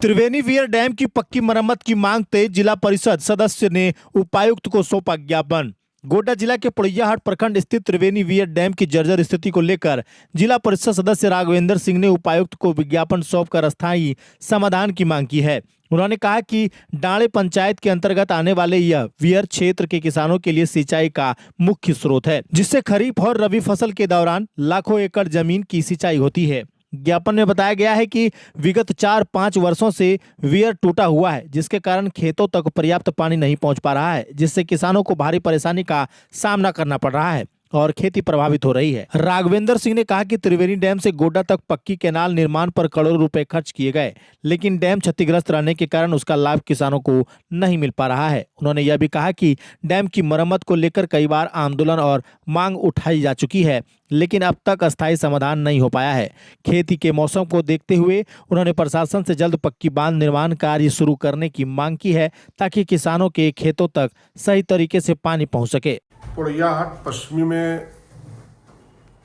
त्रिवेणी वीर dam की पक्की मरम्मत की मांग से जिला परिषद सदस्य ने उपायुक्त को सौंपा ज्ञापन। गोड्डा जिला के पोड़ैयाहाट प्रखंड स्थित त्रिवेणी वीर डैम की जर्जर स्थिति को लेकर जिला परिषद सदस्य राघवेंद्र सिंह ने उपायुक्त को विज्ञापन सौंपकर स्थायी समाधान की मांग की है। उन्होंने कहा कि डाणे पंचायत के अंतर्गत आने वाले यह वीर क्षेत्र के किसानों के लिए सिंचाई का मुख्य स्रोत है, जिससे खरीफ और रबी फसल के दौरान लाखों एकड़ जमीन की सिंचाई होती है। ज्ञापन में बताया गया है कि विगत 4-5 वर्षों से वीर टूटा हुआ है, जिसके कारण खेतों तक पर्याप्त पानी नहीं पहुंच पा रहा है, जिससे किसानों को भारी परेशानी का सामना करना पड़ रहा है और खेती प्रभावित हो रही है। राघवेंद्र सिंह ने कहा कि त्रिवेणी डैम से गोड्डा तक पक्की कैनाल निर्माण पर करोड़ों रुपए खर्च किए गए, लेकिन डैम क्षतिग्रस्त रहने के कारण उसका लाभ किसानों को नहीं मिल पा रहा है। उन्होंने यह भी कहा कि डैम की मरम्मत को लेकर कई बार आंदोलन और मांग उठाई जा चुकी है, लेकिन अब तक अस्थायी समाधान नहीं हो पाया है। खेती के मौसम को देखते हुए उन्होंने प्रशासन से जल्द पक्की बांध निर्माण कार्य शुरू करने की मांग की है, ताकि किसानों के खेतों तक सही तरीके से पानी पहुँच सके। पोड़ैयाहाट पश्चिमी में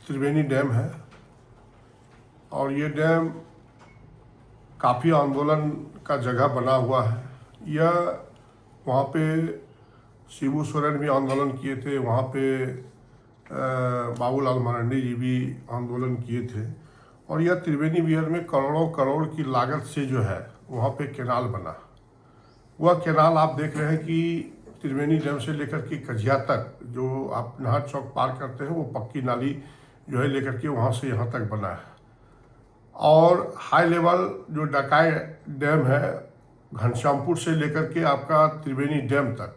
त्रिवेणी डैम है और ये डैम काफ़ी आंदोलन का जगह बना हुआ है। यह वहाँ पे शिबू सोरेन भी आंदोलन किए थे, वहाँ पे बाबूलाल मरांडी जी भी आंदोलन किए थे और यह त्रिवेणी वीर में करोड़ों करोड़ की लागत से जो है वहाँ पे कैनाल बना। वह कैनाल आप देख रहे हैं कि त्रिवेणी डैम से लेकर के कझिया तक जो आप नहर चौक पार करते हैं वो पक्की नाली जो है लेकर के वहाँ से यहाँ तक बना है। और हाई लेवल जो डकाई डैम है घनश्यामपुर से लेकर के आपका त्रिवेणी डैम तक,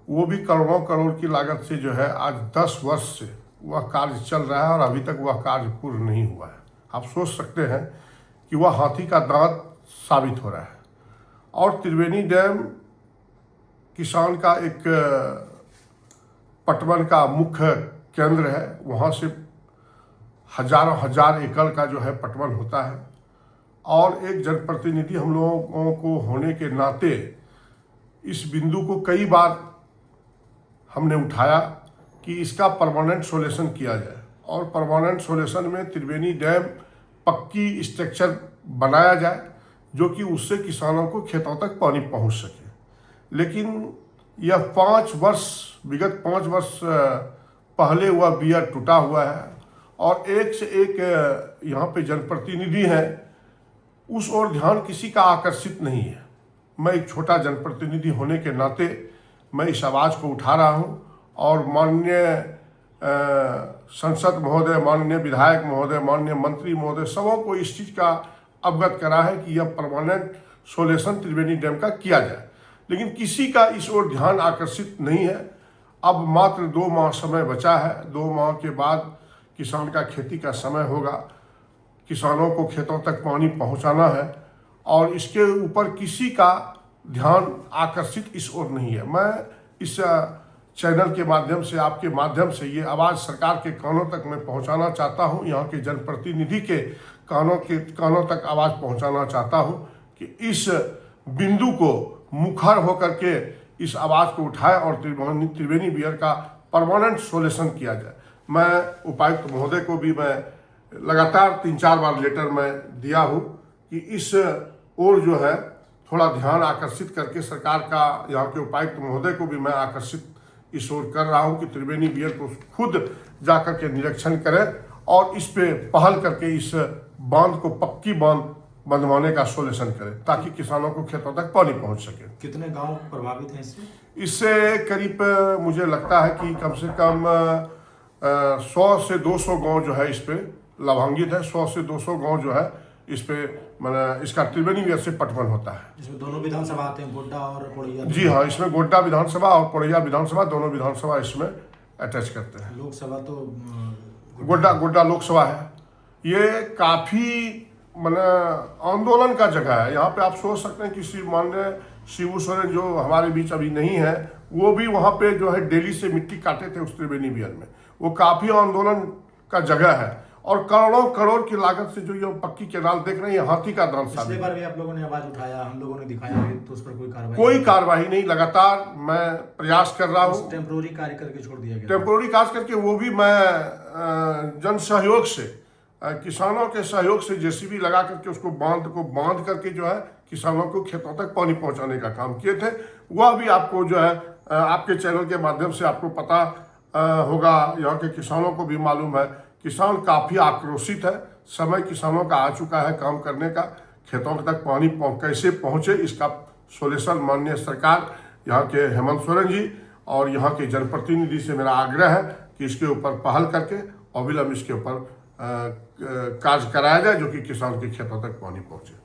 वो भी करोड़ों करोड़ की लागत से जो है आज 10 वर्ष से वह कार्य चल रहा है और अभी तक वह कार्य पूर्ण नहीं हुआ है। आप सोच सकते हैं कि वह हाथी का दांत साबित हो रहा है। और त्रिवेणी डैम किसान का एक पटवन का मुख्य केंद्र है, वहाँ से हजारों हजार एकड़ का जो है पटवन होता है और एक जनप्रतिनिधि हम लोगों को होने के नाते इस बिंदु को कई बार हमने उठाया कि इसका परमानेंट सॉल्यूशन किया जाए और परमानेंट सॉल्यूशन में त्रिवेणी डैम पक्की स्ट्रक्चर बनाया जाए जो कि उससे किसानों को खेतों तक पानी पहुंच सके। लेकिन यह विगत 5 वर्ष पहले वह वीर टूटा हुआ है और एक से एक यहाँ पे जनप्रतिनिधि हैं, उस ओर ध्यान किसी का आकर्षित नहीं है। मैं एक छोटा जनप्रतिनिधि होने के नाते मैं इस आवाज़ को उठा रहा हूँ और माननीय संसद महोदय, माननीय विधायक महोदय, माननीय मंत्री महोदय सबों को इस चीज़ का अवगत करा है कि यह परमानेंट सॉल्यूशन त्रिवेणी डैम का किया जाए, लेकिन किसी का इस ओर ध्यान आकर्षित नहीं है। अब मात्र 2 माह समय बचा है, 2 माह के बाद किसान का खेती का समय होगा, किसानों को खेतों तक पानी पहुंचाना है और इसके ऊपर किसी का ध्यान आकर्षित इस ओर नहीं है। मैं इस चैनल के माध्यम से, आपके माध्यम से ये आवाज़ सरकार के कानों तक मैं पहुंचाना चाहता हूं, यहाँ के जनप्रतिनिधि के कानों तक आवाज़ पहुंचाना चाहता हूं कि इस बिंदु को मुखर होकर के इस आवाज़ को उठाए और त्रिवेणी वीर का परमानेंट सॉल्यूशन किया जाए। मैं उपायुक्त महोदय को भी मैं लगातार 3-4 बार लेटर में दिया हूँ कि इस ओर जो है थोड़ा ध्यान आकर्षित करके सरकार का, यहाँ के उपायुक्त महोदय को भी मैं आकर्षित इस ओर कर रहा हूँ कि त्रिवेणी वीर को खुद जाकर के निरीक्षण करें और इस पे पहल करके इस बांध को पक्की बांध बंधवाने का सॉल्यूशन करें ताकि किसानों को खेतों तक पानी पहुंच सके। कितने गांव प्रभावित हैं इससे करीब मुझे लगता है कि कम से कम 100 से 200 गांव जो है इस पे लाभान्वित है। 100 से 200 गांव जो है इस पे मैंने इसका त्रिवेणी वीर से पटवन होता है। इसमें दोनों विधानसभा आते हैं, गोड्डा और पोड़ैया? जी हाँ, इसमें गोड्डा विधानसभा और पोड़ैया विधानसभा दोनों विधानसभा इसमें अटैच करते हैं। लोकसभा तो गोड्डा लोकसभा है। ये काफ़ी आंदोलन का जगह है। यहाँ पे आप सोच सकते हैं कि माननीय शिबू सोरेन जो हमारे बीच अभी नहीं है, वो भी वहाँ पे जो है डेली से मिट्टी काटे थे उस त्रिवेणी वीर में। वो काफ़ी आंदोलन का जगह है और करोड़ों करोड़ की लागत से जो ये पक्की कैनाल देख रहे हैं, ये हाथी का दांत साबित। पिछले बार भी आप लोगों ने आवाज उठाया, हम लोगों ने दिखाया, तो उस पर कोई कार्रवाई नहीं। लगातार मैं प्रयास कर रहा हूँ। टेम्पोररी कार्य करके छोड़ दिया गया। टेम्पोररी कार्य करके वो भी मैं जन सहयोग से किसानों के सहयोग से जेसीबी लगा करके उसको बांध करके जो है किसानों को खेतों तक पानी पहुंचाने का काम किए थे। वह भी आपको जो है आपके चैनल के माध्यम से आपको पता होगा, यहाँ के किसानों को भी मालूम है। किसान काफ़ी आक्रोशित है, समय किसानों का आ चुका है काम करने का। खेतों तक पानी कैसे पहुँचे इसका सोल्यूशन माननीय सरकार, यहाँ के हेमंत सोरेन जी और यहाँ के जनप्रतिनिधि से मेरा आग्रह है कि इसके ऊपर पहल करके अविलंब इसके ऊपर कार्य कराया जाए, जो कि किसान के खेतों तक पानी पहुँचे।